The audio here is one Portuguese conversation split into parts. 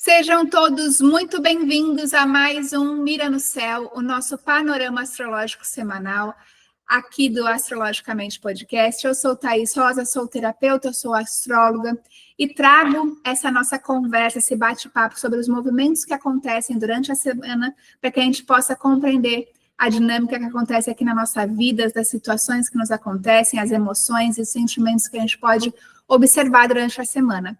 Sejam todos muito bem-vindos a mais um Mira no Céu, o nosso panorama astrológico semanal aqui do Astrologicamente Podcast. Eu sou Thaís Rosa, sou terapeuta, sou astróloga e trago essa nossa conversa, esse bate-papo sobre os movimentos que acontecem durante a semana para que a gente possa compreender a dinâmica que acontece aqui na nossa vida, das situações que nos acontecem, as emoções e os sentimentos que a gente pode observar durante a semana.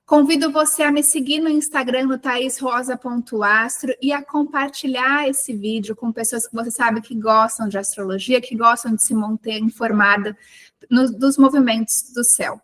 Convido você a me seguir no Instagram, no thaisrosa.astro, e a compartilhar esse vídeo com pessoas que você sabe que gostam de astrologia, que gostam de se manter informada dos movimentos do céu.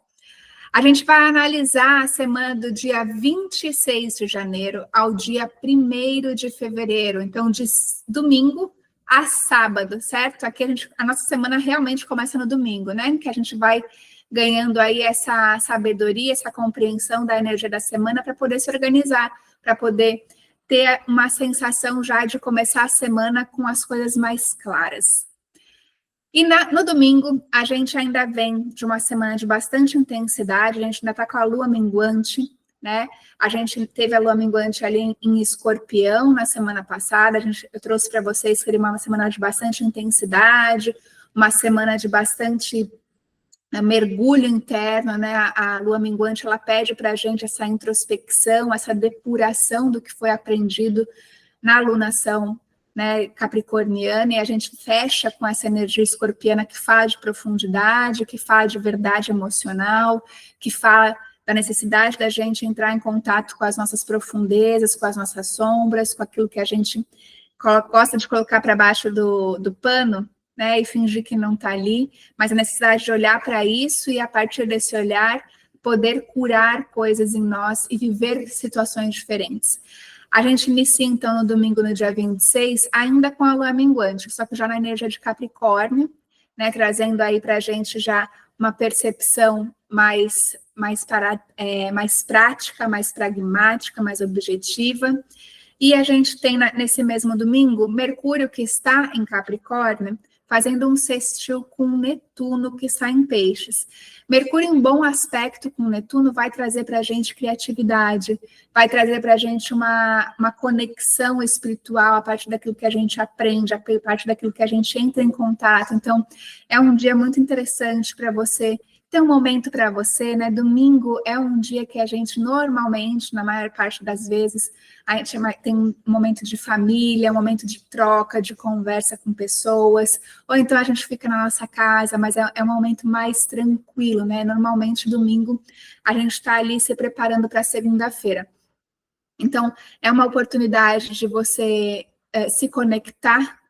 A gente vai analisar a semana do dia 26 de janeiro ao dia 1º de fevereiro, então de domingo a sábado, certo? Aqui a nossa semana realmente começa no domingo, né? Que a gente vai ganhando aí essa sabedoria, essa compreensão da energia da semana para poder se organizar, para poder ter uma sensação já de começar a semana com as coisas mais claras. E no domingo, a gente ainda vem de uma semana de bastante intensidade, a gente ainda está com a lua minguante, né? A gente teve a lua minguante ali em Escorpião na semana passada, eu trouxe para vocês que seria uma semana de bastante intensidade, uma semana de bastante mergulho interno, né? A lua minguante, ela pede para a gente essa introspecção, essa depuração do que foi aprendido na alunação, né, capricorniana, e a gente fecha com essa energia escorpiana que fala de profundidade, que fala de verdade emocional, que fala da necessidade da gente entrar em contato com as nossas profundezas, com as nossas sombras, com aquilo que a gente gosta de colocar para baixo do pano, né, e fingir que não está ali, mas a necessidade de olhar para isso e, a partir desse olhar, poder curar coisas em nós e viver situações diferentes. A gente inicia, então, no domingo, no dia 26, ainda com a lua minguante, só que já na energia de Capricórnio, né, trazendo aí para a gente já uma percepção mais prática, mais pragmática, mais objetiva. E a gente tem, nesse mesmo domingo, Mercúrio, que está em Capricórnio, fazendo um sextil com Netuno, que está em Peixes. Mercúrio, em bom aspecto com Netuno, vai trazer para a gente criatividade, vai trazer para a gente uma conexão espiritual a partir daquilo que a gente aprende, a partir daquilo que a gente entra em contato. Então, é um dia muito interessante para você ter um momento para você, né? Domingo é um dia que a gente normalmente, na maior parte das vezes, a gente tem um momento de família, um momento de troca, de conversa com pessoas, ou então a gente fica na nossa casa, mas é um momento mais tranquilo, né? Normalmente, domingo, a gente está ali se preparando para segunda-feira. Então, é uma oportunidade de você se conectar,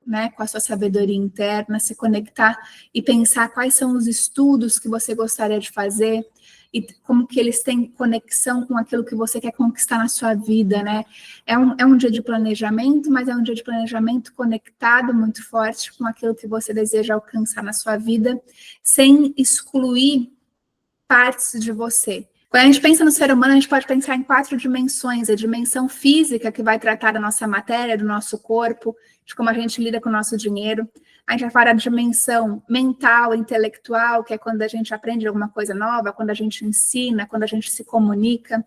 né, com a sua sabedoria interna, se conectar e pensar quais são os estudos que você gostaria de fazer e como que eles têm conexão com aquilo que você quer conquistar na sua vida, né? É um dia de planejamento, mas é um dia de planejamento conectado muito forte com aquilo que você deseja alcançar na sua vida, sem excluir partes de você. Quando a gente pensa no ser humano, a gente pode pensar em 4 dimensões. A dimensão física, que vai tratar da nossa matéria, do nosso corpo, de como a gente lida com o nosso dinheiro. A gente vai falar da dimensão mental, intelectual, que é quando a gente aprende alguma coisa nova, quando a gente ensina, quando a gente se comunica.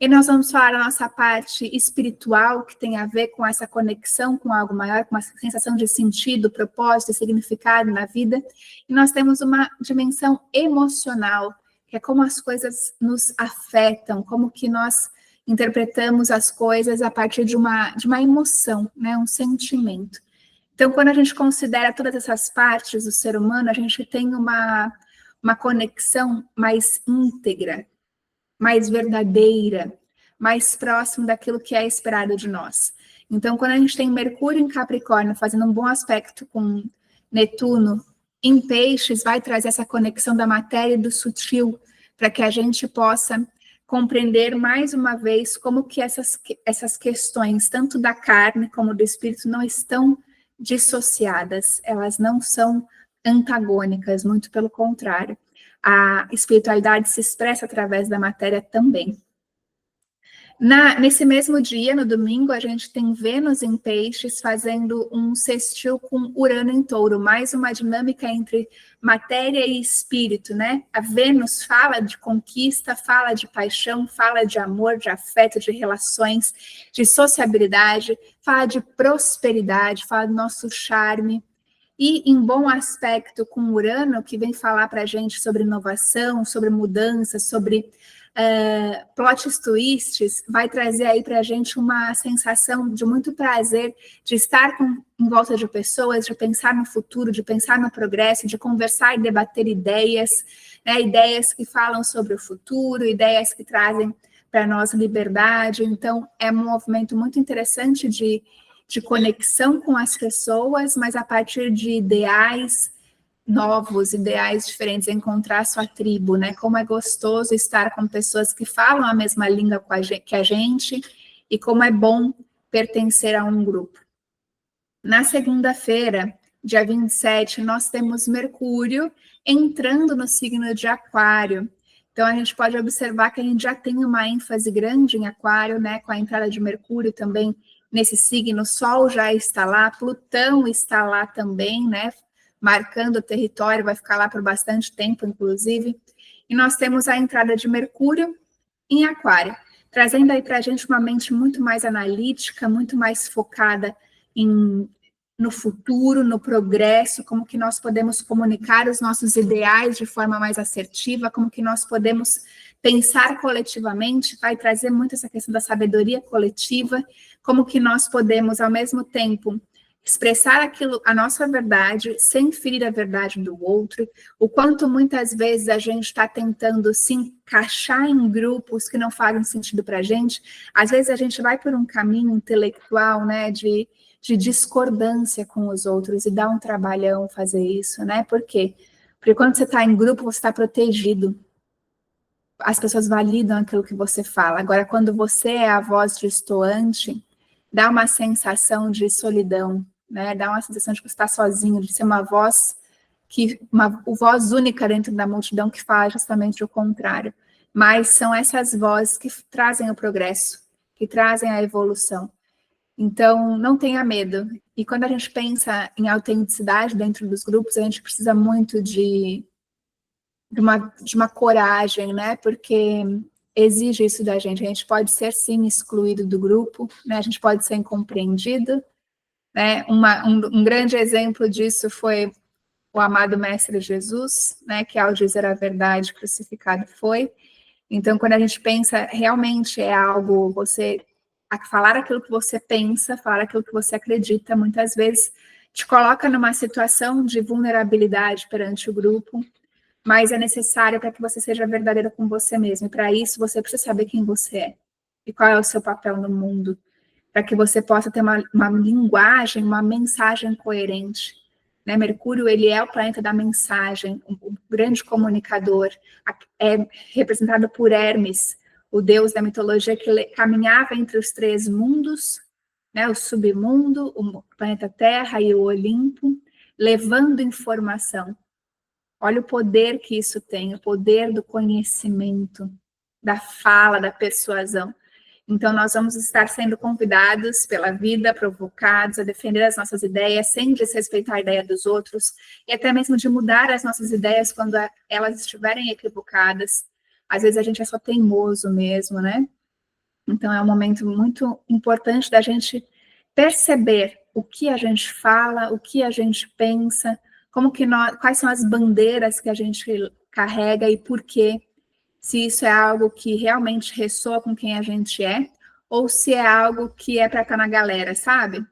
E nós vamos falar da nossa parte espiritual, que tem a ver com essa conexão com algo maior, com uma sensação de sentido, propósito e significado na vida. E nós temos uma dimensão emocional, que é como as coisas nos afetam, como que nós interpretamos as coisas a partir de uma emoção, né, um sentimento. Então, quando a gente considera todas essas partes do ser humano, a gente tem uma conexão mais íntegra, mais verdadeira, mais próximo daquilo que é esperado de nós. Então, quando a gente tem Mercúrio em Capricórnio fazendo um bom aspecto com Netuno em Peixes, vai trazer essa conexão da matéria e do sutil, para que a gente possa compreender mais uma vez como que essas questões, tanto da carne como do espírito, não estão dissociadas, elas não são antagônicas, muito pelo contrário. A espiritualidade se expressa através da matéria também. Nesse mesmo dia, no domingo, a gente tem Vênus em Peixes fazendo um sextil com Urano em Touro, mais uma dinâmica entre matéria e espírito, né? A Vênus fala de conquista, fala de paixão, fala de amor, de afeto, de relações, de sociabilidade, fala de prosperidade, fala do nosso charme. E em bom aspecto com Urano, que vem falar para a gente sobre inovação, sobre mudança, sobre plot twists, vai trazer aí para a gente uma sensação de muito prazer de estar em volta de pessoas, de pensar no futuro, de pensar no progresso, de conversar e debater ideias, né, ideias que falam sobre o futuro, ideias que trazem para nós liberdade. Então, é um movimento muito interessante de conexão com as pessoas, mas a partir de ideais novos, ideais diferentes, encontrar sua tribo, né? Como é gostoso estar com pessoas que falam a mesma língua que a gente e como é bom pertencer a um grupo. Na segunda-feira, dia 27, nós temos Mercúrio entrando no signo de Aquário. Então, a gente pode observar que a gente já tem uma ênfase grande em Aquário, né? Com a entrada de Mercúrio também nesse signo, Sol já está lá, Plutão está lá também, né? Marcando o território, vai ficar lá por bastante tempo, inclusive. E nós temos a entrada de Mercúrio em Aquário, trazendo aí para a gente uma mente muito mais analítica, muito mais focada no futuro, no progresso, como que nós podemos comunicar os nossos ideais de forma mais assertiva, como que nós podemos pensar coletivamente, vai trazer muito essa questão da sabedoria coletiva, como que nós podemos, ao mesmo tempo, expressar aquilo, a nossa verdade, sem ferir a verdade do outro, o quanto muitas vezes a gente está tentando se encaixar em grupos que não fazem sentido para a gente. Às vezes a gente vai por um caminho intelectual, né, de discordância com os outros, e dá um trabalhão fazer isso, né? Por quê? Porque quando você está em grupo, você está protegido. As pessoas validam aquilo que você fala. Agora, quando você é a voz distoante, dá uma sensação de solidão, né? Dá uma sensação de que você está sozinho, de ser uma voz uma voz única dentro da multidão que fala justamente o contrário. Mas são essas vozes que trazem o progresso, que trazem a evolução. Então, não tenha medo. E quando a gente pensa em autenticidade dentro dos grupos, a gente precisa muito de uma coragem, né? Porque exige isso da gente. A gente pode ser, sim, excluído do grupo, né? A gente pode ser incompreendido, né? Um grande exemplo disso foi o amado Mestre Jesus, né? Que ao dizer a verdade, crucificado foi. Então, quando a gente pensa, realmente é algo, falar aquilo que você pensa, falar aquilo que você acredita, muitas vezes te coloca numa situação de vulnerabilidade perante o grupo, mas é necessário para que você seja verdadeiro com você mesmo. E para isso, você precisa saber quem você é e qual é o seu papel no mundo, para que você possa ter uma linguagem, uma mensagem coerente. Né? Mercúrio, ele é o planeta da mensagem, um grande comunicador, é representado por Hermes, o deus da mitologia que caminhava entre os três mundos, né? O submundo, o planeta Terra e o Olimpo, levando informação. Olha o poder que isso tem, o poder do conhecimento, da fala, da persuasão. Então, nós vamos estar sendo convidados pela vida, provocados a defender as nossas ideias, sem desrespeitar a ideia dos outros, e até mesmo de mudar as nossas ideias quando elas estiverem equivocadas. Às vezes a gente é só teimoso mesmo, né? Então, é um momento muito importante da gente perceber o que a gente fala, o que a gente pensa, quais são as bandeiras que a gente carrega e por quê. Se isso é algo que realmente ressoa com quem a gente é, ou se é algo que é para estar na galera, sabe?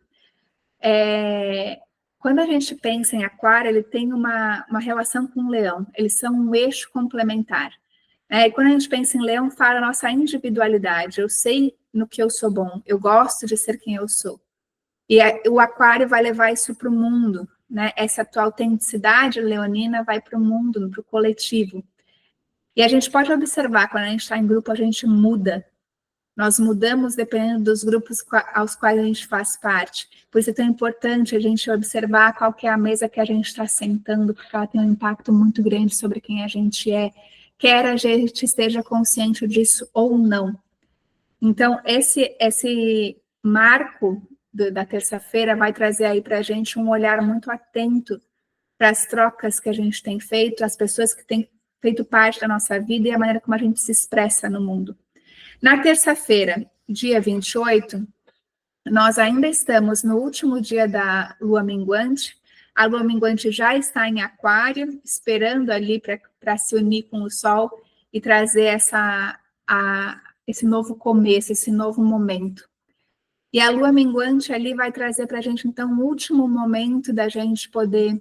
Quando a gente pensa em Aquário, ele tem uma relação com o Leão, eles são um eixo complementar. E quando a gente pensa em Leão, fala a nossa individualidade, eu sei no que eu sou bom, eu gosto de ser quem eu sou. E o Aquário vai levar isso para o mundo, né? Essa tua autenticidade leonina vai para o mundo, para o coletivo. E a gente pode observar, quando a gente está em grupo, a gente muda. Nós mudamos dependendo dos grupos aos quais a gente faz parte. Por isso é tão importante a gente observar qual que é a mesa que a gente está sentando, porque ela tem um impacto muito grande sobre quem a gente é, quer a gente esteja consciente disso ou não. Então, esse marco da terça-feira vai trazer aí para a gente um olhar muito atento para as trocas que a gente tem feito, as pessoas que têm feito parte da nossa vida e a maneira como a gente se expressa no mundo. Na terça-feira, dia 28, nós ainda estamos no último dia da lua minguante. A lua minguante já está em Aquário, esperando ali para se unir com o Sol e trazer esse novo começo, esse novo momento. E a lua minguante ali vai trazer para a gente, então, o último momento da gente poder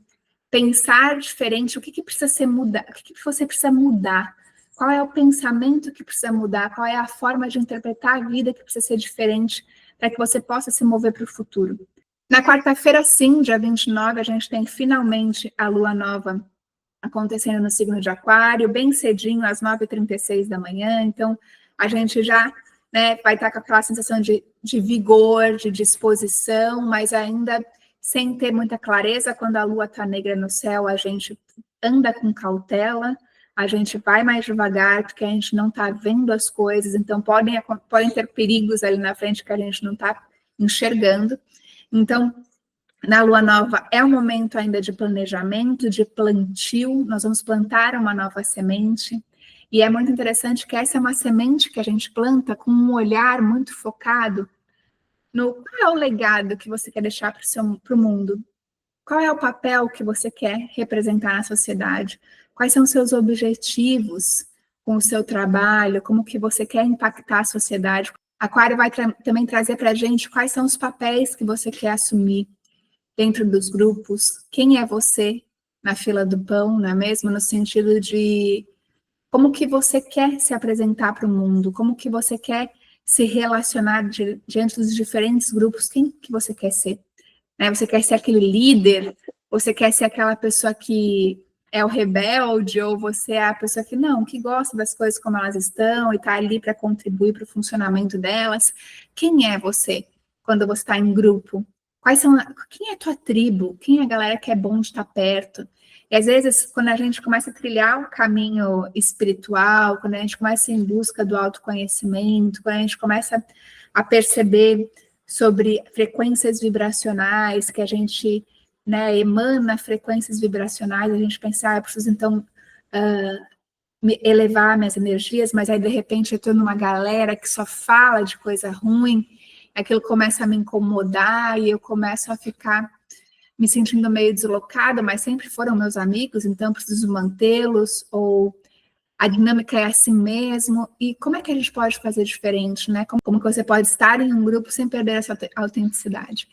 pensar diferente, o que precisa ser mudado, o que você precisa mudar, qual é o pensamento que precisa mudar, qual é a forma de interpretar a vida que precisa ser diferente para que você possa se mover para o futuro. Na quarta-feira, sim, dia 29, a gente tem finalmente a lua nova acontecendo no signo de Aquário, bem cedinho, às 9h36 da manhã, então a gente já vai estar com aquela sensação de vigor, de disposição, mas ainda sem ter muita clareza. Quando a lua está negra no céu, a gente anda com cautela, a gente vai mais devagar, porque a gente não está vendo as coisas, então podem ter perigos ali na frente que a gente não está enxergando. Então, na lua nova é um momento ainda de planejamento, de plantio, nós vamos plantar uma nova semente, e é muito interessante que essa é uma semente que a gente planta com um olhar muito focado no qual é o legado que você quer deixar para o mundo, qual é o papel que você quer representar na sociedade, quais são os seus objetivos com o seu trabalho, como que você quer impactar a sociedade. Aquário vai também trazer para a gente quais são os papéis que você quer assumir dentro dos grupos, quem é você na fila do pão, não é mesmo? No sentido de como que você quer se apresentar para o mundo, como que você quer se relacionar diante dos diferentes grupos, quem que você quer ser? Você quer ser aquele líder? Você quer ser aquela pessoa que é o rebelde? Ou você é a pessoa que gosta das coisas como elas estão e está ali para contribuir para o funcionamento delas? Quem é você quando você está em grupo? Quem é a tua tribo? Quem é a galera que é bom de estar perto? E às vezes, quando a gente começa a trilhar o caminho espiritual, quando a gente começa em busca do autoconhecimento, quando a gente começa a perceber sobre frequências vibracionais, que a gente emana frequências vibracionais, a gente pensa, eu preciso então elevar minhas energias, mas aí de repente eu estou numa galera que só fala de coisa ruim, aquilo começa a me incomodar e eu começo a ficar me sentindo meio deslocada, mas sempre foram meus amigos, então preciso mantê-los, ou a dinâmica é assim mesmo, e como é que a gente pode fazer diferente, né? Como que você pode estar em um grupo sem perder essa autenticidade?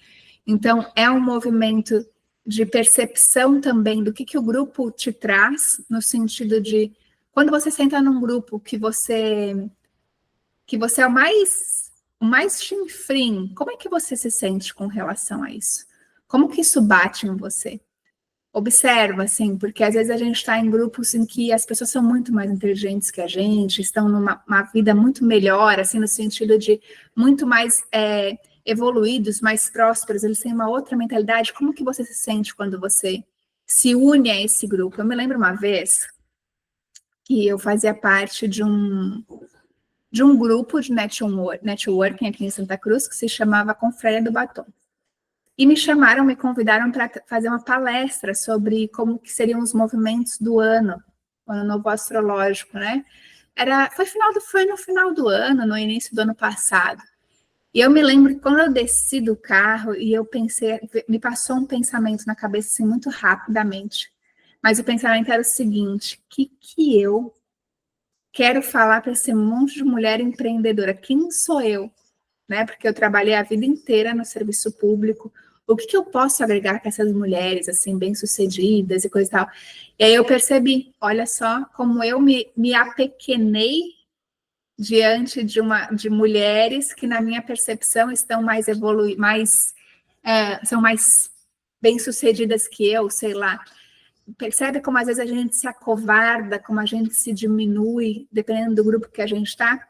Então, é um movimento de percepção também do que o grupo te traz, no sentido de, quando você senta num grupo que você é o mais chinfrim, como é que você se sente com relação a isso? Como que isso bate em você? Observa, assim, porque às vezes a gente está em grupos em que as pessoas são muito mais inteligentes que a gente, estão numa vida muito melhor, assim, no sentido de muito mais evoluídos, mais prósperos, eles têm uma outra mentalidade. Como que você se sente quando você se une a esse grupo? Eu me lembro uma vez que eu fazia parte de um grupo de networking aqui em Santa Cruz, que se chamava Confraria do Batom. E me convidaram para fazer uma palestra sobre como que seriam os movimentos do ano novo astrológico, né? Foi no final do ano, no início do ano passado. E eu me lembro que quando eu desci do carro e eu pensei, me passou um pensamento na cabeça assim, muito rapidamente. Mas o pensamento era o seguinte: que eu quero falar para esse monte de mulher empreendedora? Quem sou eu? Né? Porque eu trabalhei a vida inteira no serviço público. O que eu posso agregar com essas mulheres, assim, bem-sucedidas e coisa e tal? E aí eu percebi, olha só, como eu me apequenei diante de mulheres que, na minha percepção, estão mais são mais bem-sucedidas que eu, sei lá. Percebe como às vezes a gente se acovarda, como a gente se diminui, dependendo do grupo que a gente está?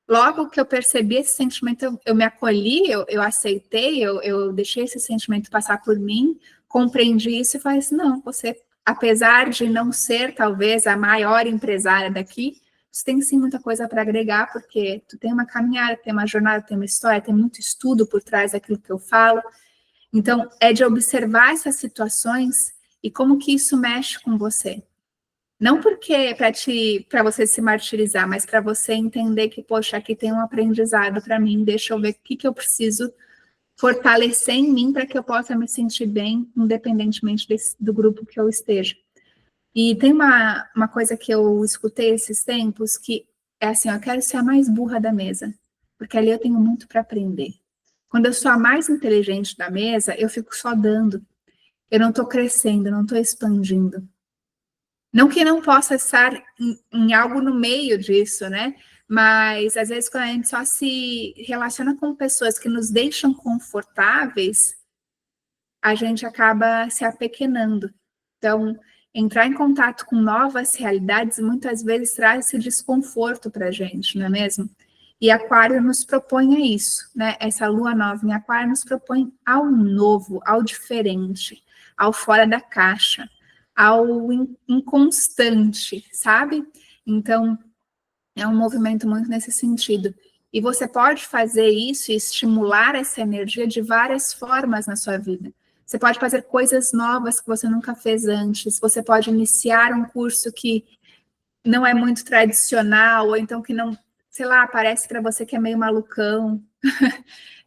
Logo que eu percebi esse sentimento, eu me acolhi, eu aceitei, eu deixei esse sentimento passar por mim, compreendi isso e falei assim, não, você, apesar de não ser talvez a maior empresária daqui, você tem sim muita coisa para agregar, porque tu tem uma caminhada, tem uma jornada, tem uma história, tem muito estudo por trás daquilo que eu falo. Então, é de observar essas situações e como que isso mexe com você. Não porque para você se martirizar, mas para você entender que, poxa, aqui tem um aprendizado para mim, deixa eu ver o que eu preciso fortalecer em mim para que eu possa me sentir bem, independentemente do grupo que eu esteja. E tem uma coisa que eu escutei esses tempos, que é assim, eu quero ser a mais burra da mesa, porque ali eu tenho muito para aprender. Quando eu sou a mais inteligente da mesa, eu fico só dando. Eu não estou crescendo, não estou expandindo. Não que não possa estar em algo no meio disso, né? Mas, às vezes, quando a gente só se relaciona com pessoas que nos deixam confortáveis, a gente acaba se apequenando. Então, entrar em contato com novas realidades muitas vezes traz esse desconforto para a gente, não é mesmo? E Aquário nos propõe a isso, né? Essa lua nova em Aquário nos propõe ao novo, ao diferente, ao fora da caixa, ao inconstante, sabe? Então, é um movimento muito nesse sentido. E você pode fazer isso e estimular essa energia de várias formas na sua vida. Você pode fazer coisas novas que você nunca fez antes. Você pode iniciar um curso que não é muito tradicional, ou então que não, sei lá, parece para você que é meio malucão.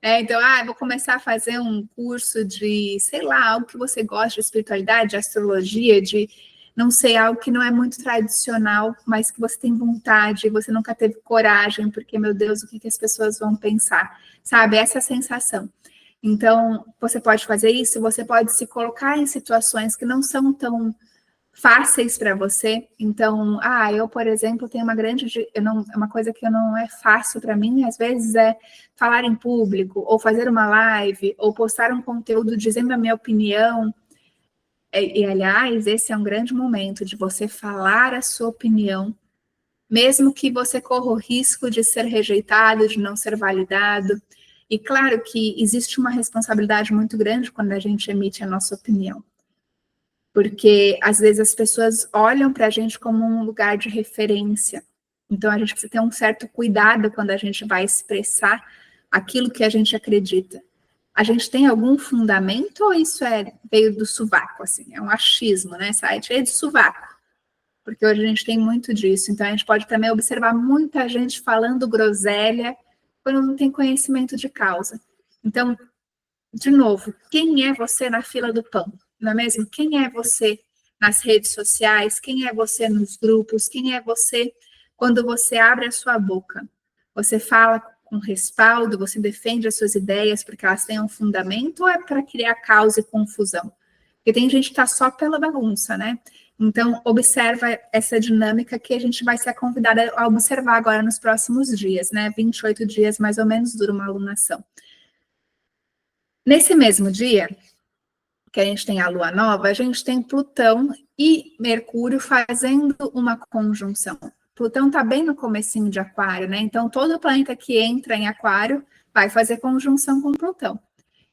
Então, vou começar a fazer um curso de, sei lá, algo que você gosta de espiritualidade, de astrologia, de, não sei, algo que não é muito tradicional, mas que você tem vontade, você nunca teve coragem, porque, meu Deus, o que as pessoas vão pensar? Sabe, essa sensação. Então, você pode fazer isso, você pode se colocar em situações que não são tão fáceis para você. Então, eu, por exemplo, tenho uma coisa que não é fácil para mim, às vezes é falar em público, ou fazer uma live, ou postar um conteúdo dizendo a minha opinião. Aliás, esse é um grande momento de você falar a sua opinião, mesmo que você corra o risco de ser rejeitado, de não ser validado. E claro que existe uma responsabilidade muito grande quando a gente emite a nossa opinião. Porque, às vezes, as pessoas olham para a gente como um lugar de referência. Então, a gente precisa ter um certo cuidado quando a gente vai expressar aquilo que a gente acredita. A gente tem algum fundamento ou isso veio do sovaco, assim? É um achismo, né? Site veio do sovaco. Porque hoje a gente tem muito disso. Então, a gente pode também observar muita gente falando groselha quando não tem conhecimento de causa. Então, de novo, quem é você na fila do pão? Não é mesmo? Quem é você nas redes sociais? Quem é você nos grupos? Quem é você quando você abre a sua boca? Você fala com respaldo, você defende as suas ideias porque elas têm um fundamento ou é para criar caos e confusão? Porque tem gente que está só pela bagunça, né? Então, observa essa dinâmica que a gente vai ser convidada a observar agora nos próximos dias, né? 28 dias, mais ou menos, dura uma alunação. Nesse mesmo dia, que a gente tem a Lua Nova, a gente tem Plutão e Mercúrio fazendo uma conjunção. Plutão está bem no comecinho de Aquário, né? Então, todo planeta que entra em Aquário vai fazer conjunção com Plutão.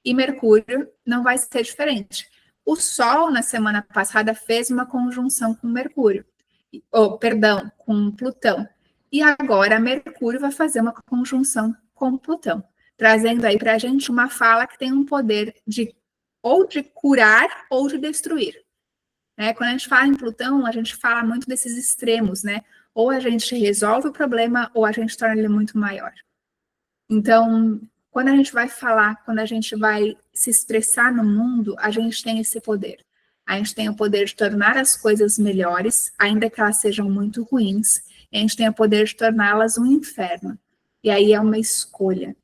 E Mercúrio não vai ser diferente. O Sol, na semana passada, fez uma conjunção com Mercúrio. Com Plutão. E agora Mercúrio vai fazer uma conjunção com Plutão, trazendo aí para a gente uma fala que tem um poder ou de curar ou de destruir. Né? Quando a gente fala em Plutão, a gente fala muito desses extremos, né? Ou a gente resolve o problema ou a gente torna ele muito maior. Então, quando a gente vai falar, quando a gente vai se expressar no mundo, a gente tem esse poder. A gente tem o poder de tornar as coisas melhores, ainda que elas sejam muito ruins, e a gente tem o poder de torná-las um inferno. E aí é uma escolha.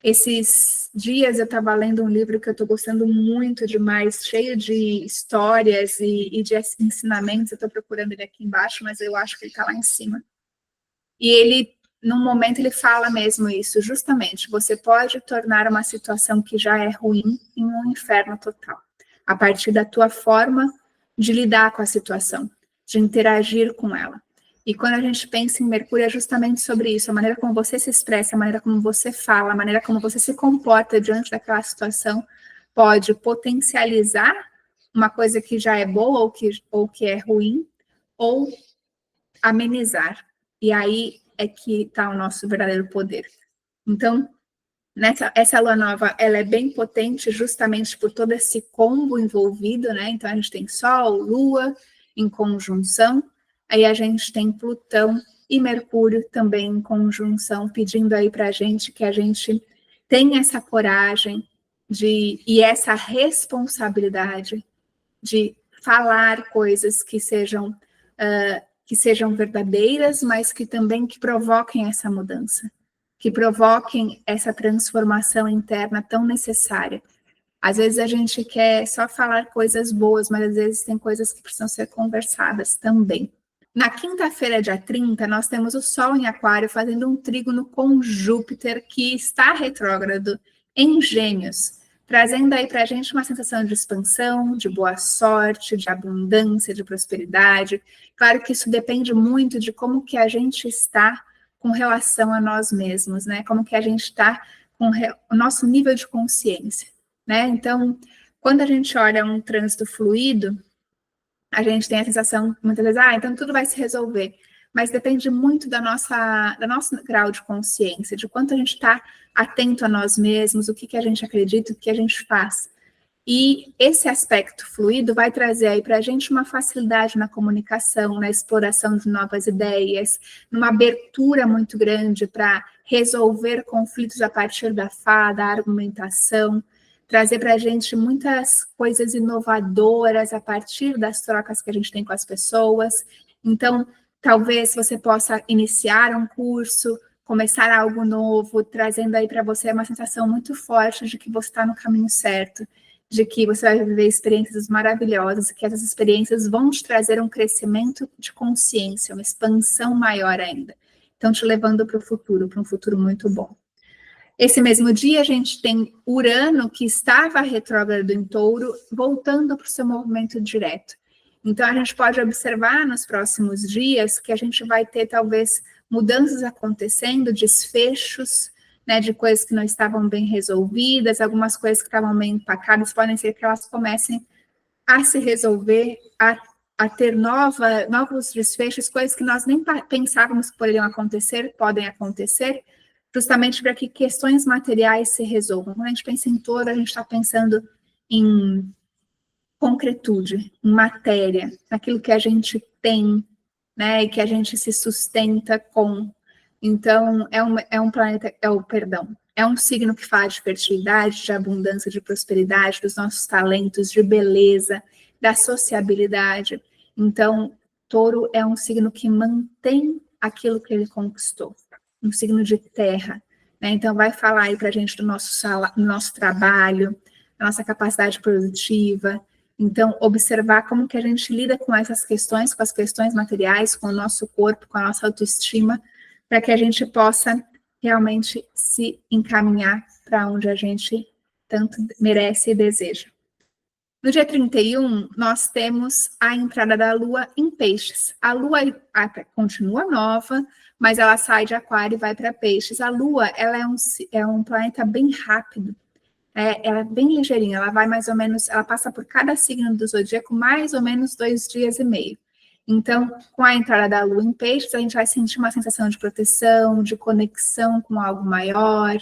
Esses dias eu estava lendo um livro que eu estou gostando muito demais, cheio de histórias e de ensinamentos. Eu estou procurando ele aqui embaixo, mas eu acho que ele está lá em cima. E ele, num momento, ele fala mesmo isso, justamente. Você pode tornar uma situação que já é ruim em um inferno total, a partir da tua forma de lidar com a situação, de interagir com ela. E quando a gente pensa em Mercúrio, é justamente sobre isso, a maneira como você se expressa, a maneira como você fala, a maneira como você se comporta diante daquela situação, pode potencializar uma coisa que já é boa ou que é ruim, ou amenizar. E aí é que está o nosso verdadeiro poder. Então, essa lua nova, ela é bem potente justamente por todo esse combo envolvido, né? Então, a gente tem Sol, Lua em conjunção, aí a gente tem Plutão e Mercúrio também em conjunção, pedindo aí para a gente que a gente tenha essa coragem e essa responsabilidade de falar coisas que sejam verdadeiras, mas que também que provoquem essa mudança, que provoquem essa transformação interna tão necessária. Às vezes a gente quer só falar coisas boas, mas às vezes tem coisas que precisam ser conversadas também. Na quinta-feira, dia 30, nós temos o Sol em Aquário fazendo um trígono com Júpiter, que está retrógrado em Gêmeos, trazendo aí para a gente uma sensação de expansão, de boa sorte, de abundância, de prosperidade. Claro que isso depende muito de como que a gente está com relação a nós mesmos, né? Como que a gente está com o nosso nível de consciência, né? Então, quando a gente olha um trânsito fluido, a gente tem a sensação, muitas vezes, então tudo vai se resolver. Mas depende muito do nosso grau de consciência, de quanto a gente está atento a nós mesmos, o que a gente acredita, o que a gente faz. E esse aspecto fluido vai trazer aí para a gente uma facilidade na comunicação, na exploração de novas ideias, numa abertura muito grande para resolver conflitos a partir da argumentação, trazer para a gente muitas coisas inovadoras a partir das trocas que a gente tem com as pessoas. Então, talvez você possa iniciar um curso, começar algo novo, trazendo aí para você uma sensação muito forte de que você está no caminho certo, de que você vai viver experiências maravilhosas, que essas experiências vão te trazer um crescimento de consciência, uma expansão maior ainda. Então, te levando para um futuro muito bom. Esse mesmo dia, a gente tem Urano, que estava retrógrado em Touro, voltando para o seu movimento direto. Então, a gente pode observar nos próximos dias que a gente vai ter, talvez, mudanças acontecendo, desfechos, né, de coisas que não estavam bem resolvidas, algumas coisas que estavam meio empacadas, podem ser que elas comecem a se resolver, a ter novos desfechos, coisas que nós nem pensávamos que poderiam acontecer, podem acontecer, justamente para que questões materiais se resolvam. Quando a gente pensa em Touro, a gente está pensando em concretude, em matéria, naquilo que a gente tem, né, e que a gente se sustenta com. Então, é um signo que fala de fertilidade, de abundância, de prosperidade, dos nossos talentos, de beleza, da sociabilidade. Então, Touro é um signo que mantém aquilo que ele conquistou, um signo de terra, né? Então, vai falar aí para a gente do nosso trabalho, da nossa capacidade produtiva. Então, observar como que a gente lida com essas questões, com as questões materiais, com o nosso corpo, com a nossa autoestima, para que a gente possa realmente se encaminhar para onde a gente tanto merece e deseja. No dia 31, nós temos a entrada da Lua em Peixes. A Lua continua nova, mas ela sai de Aquário e vai para Peixes. A Lua, ela é um planeta bem rápido, ela é bem ligeirinha, ela vai mais ou menos, ela passa por cada signo do zodíaco mais ou menos 2 dias e meio. Então, com a entrada da Lua em Peixes, a gente vai sentir uma sensação de proteção, de conexão com algo maior,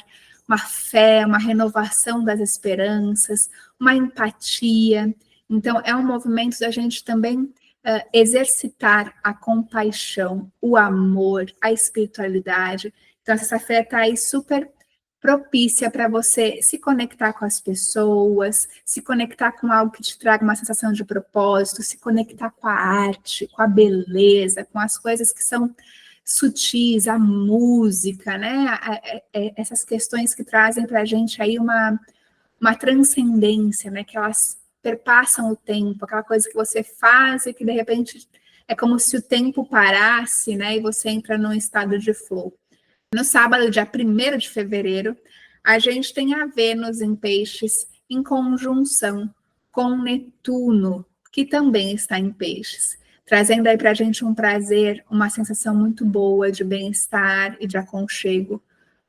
uma fé, uma renovação das esperanças, uma empatia. Então, é um movimento da gente também exercitar a compaixão, o amor, a espiritualidade. Então, essa fé está aí super propícia para você se conectar com as pessoas, se conectar com algo que te traga uma sensação de propósito, se conectar com a arte, com a beleza, com as coisas que são sutis, a música, né? Essas questões que trazem para a gente aí uma transcendência, né? Que elas perpassam o tempo, aquela coisa que você faz e que de repente é como se o tempo parasse, né? E você entra num estado de flow. No sábado, dia 1º de fevereiro, a gente tem a Vênus em Peixes em conjunção com Netuno, que também está em Peixes, trazendo aí para a gente um prazer, uma sensação muito boa de bem-estar e de aconchego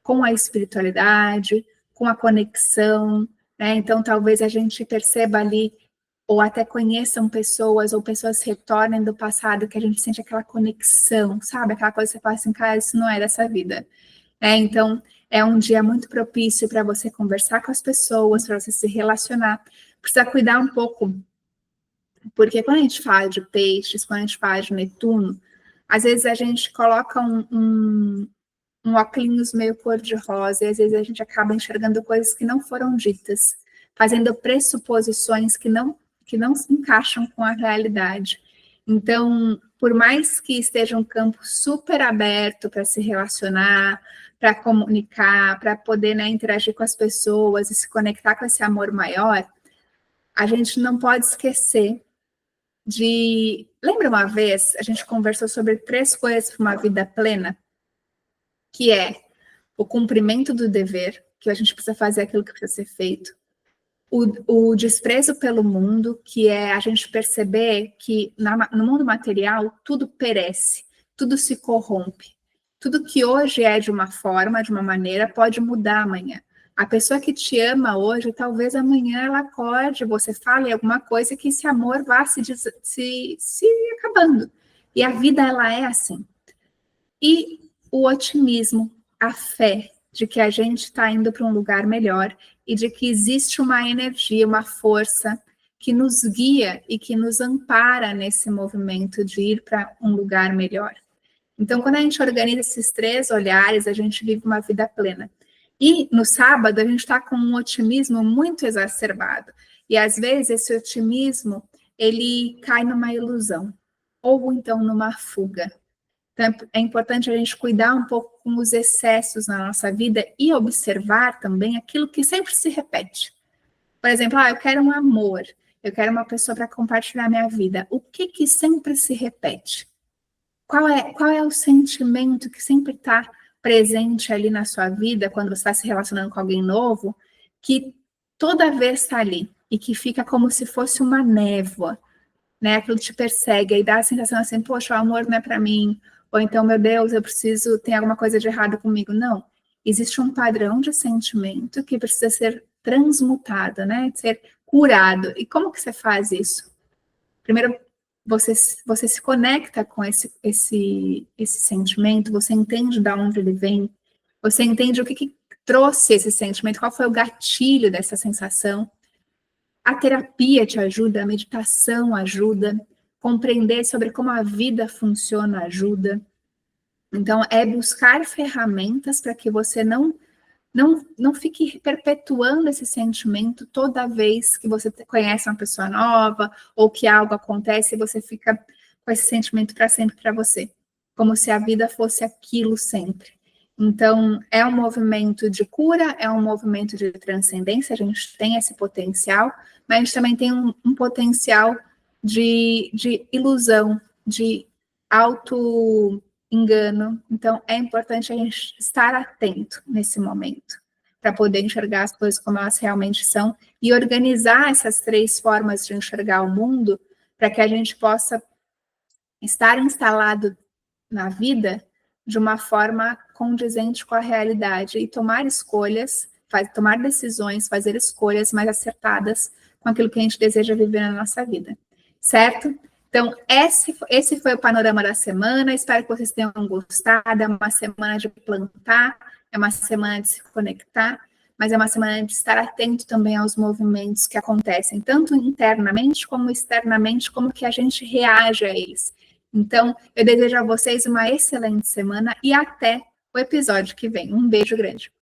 com a espiritualidade, com a conexão, né? Então, talvez a gente perceba ali ou até conheçam pessoas, ou pessoas retornem do passado, que a gente sente aquela conexão, sabe? Aquela coisa que você fala assim, cara, isso não é dessa vida. Então, é um dia muito propício para você conversar com as pessoas, para você se relacionar. Precisa cuidar um pouco, porque quando a gente fala de peixes, quando a gente fala de Netuno, às vezes a gente coloca um óculos meio cor-de-rosa, e às vezes a gente acaba enxergando coisas que não foram ditas, fazendo pressuposições que não se encaixam com a realidade. Então, por mais que esteja um campo super aberto para se relacionar, para comunicar, para poder, né, interagir com as pessoas e se conectar com esse amor maior, a gente não pode esquecer de... Lembra uma vez, a gente conversou sobre 3 coisas para uma vida plena? Que é o cumprimento do dever, que a gente precisa fazer aquilo que precisa ser feito, o desprezo pelo mundo, que é a gente perceber que no mundo material tudo perece, tudo se corrompe. Tudo que hoje é de uma forma, de uma maneira, pode mudar amanhã. A pessoa que te ama hoje, talvez amanhã ela acorde, você fale alguma coisa que esse amor vá se acabando. E a vida, ela é assim. E o otimismo, a fé de que a gente está indo para um lugar melhor e de que existe uma energia, uma força que nos guia e que nos ampara nesse movimento de ir para um lugar melhor. Então, quando a gente organiza esses 3 olhares, a gente vive uma vida plena. E no sábado, a gente está com um otimismo muito exacerbado. E às vezes esse otimismo, ele cai numa ilusão, ou então numa fuga. Então, é importante a gente cuidar um pouco com os excessos na nossa vida e observar também aquilo que sempre se repete. Por exemplo, eu quero um amor, eu quero uma pessoa para compartilhar minha vida. O que sempre se repete? Qual é o sentimento que sempre está presente ali na sua vida, quando você está se relacionando com alguém novo, que toda vez está ali e que fica como se fosse uma névoa, né? Aquilo te persegue, aí dá a sensação assim, poxa, o amor não é para mim, ou então, meu Deus, tem alguma coisa de errado comigo. Não, existe um padrão de sentimento que precisa ser transmutado, né? Ser curado. E como que você faz isso? Primeiro, você se conecta com esse sentimento, você entende de onde ele vem, você entende o que trouxe esse sentimento, qual foi o gatilho dessa sensação. A terapia te ajuda, a meditação ajuda, compreender sobre como a vida funciona ajuda. Então, é buscar ferramentas para que você não fique perpetuando esse sentimento toda vez que você conhece uma pessoa nova ou que algo acontece e você fica com esse sentimento para sempre para você, como se a vida fosse aquilo sempre. Então, é um movimento de cura, é um movimento de transcendência, a gente tem esse potencial, mas a gente também tem um potencial de ilusão, de auto-engano. Então, é importante a gente estar atento nesse momento, para poder enxergar as coisas como elas realmente são e organizar essas 3 formas de enxergar o mundo, para que a gente possa estar instalado na vida de uma forma condizente com a realidade e tomar escolhas, tomar decisões, fazer escolhas mais acertadas com aquilo que a gente deseja viver na nossa vida, certo? Então, esse foi o panorama da semana, espero que vocês tenham gostado, é uma semana de plantar, é uma semana de se conectar, mas é uma semana de estar atento também aos movimentos que acontecem, tanto internamente como externamente, como que a gente reage a eles. Então, eu desejo a vocês uma excelente semana e até o episódio que vem. Um beijo grande.